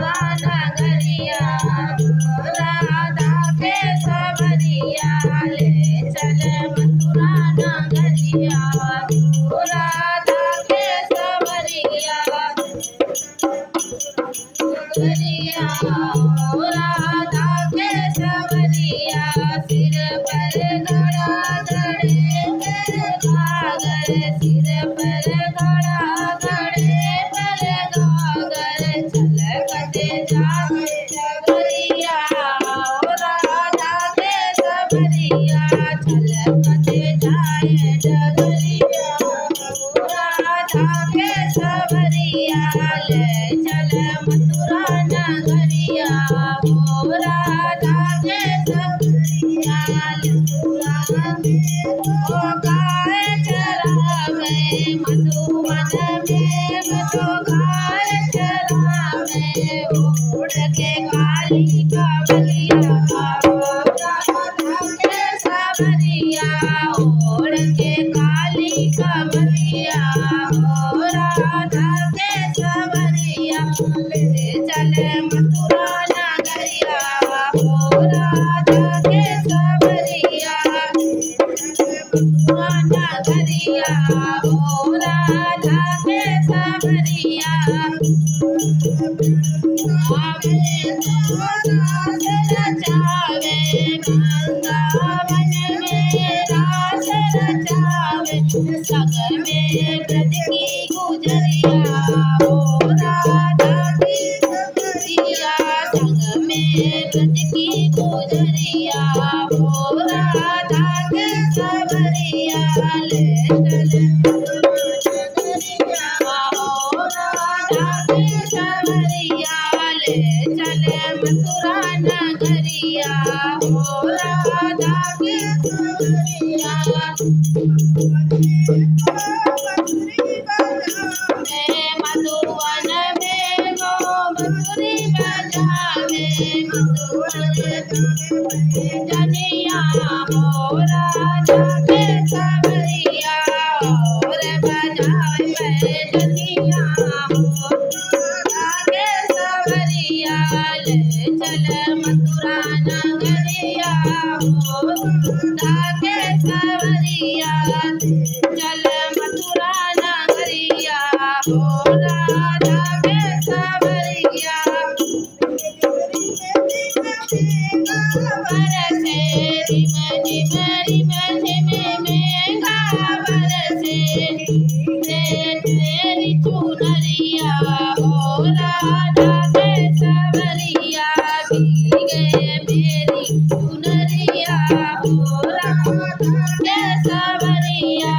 नगरिया राधा के सवरिया ले चल मथुरा नगरिया राधा के सवरिया राधा के सवरिया सिर पर घड़ा गड़े पर घाघर सिर पर घड़ा गड़े पर घाघर छलकते जाए डगरिया राधा के सवरिया छलकते जाए डगरिया राधा के सवरिया ले चल मथुरा नगरिया राधा के सवरिया ओ गाय चरावे मधुवन में तो गाय चरावे उड़ के काली कावलिया राधा के सवरिया उड़ के काली कावलिया राधा के सवरिया ले चल मथुरा नगरिया राधा के सवरिया मथुरा नगरिया राधा के सवरिया रचावे वृंदावन में रास रचावे संग में ब्रज की गुजरिया राधा की सवरिया संग में ब्रज की गुजरिया राधा के सवरिया ले चल राधा के सवरिया ले चल मथुरा नगरिया राधा के सवरिया मधुवन में गो बंसुरी बजावे मधुवन जनिया राधा के सवरिया और बजावे जनिया राधा के सवरिया ले चल मथुरा नगरिया राधा के सवरिया चल मथुरा नगरिया राधा के सवरिया बरसे रिम झिम मेघा बरसे तेरी चुनरिया राधा के सवरिया भीगे मेरी चुनरिया राधा के सवरिया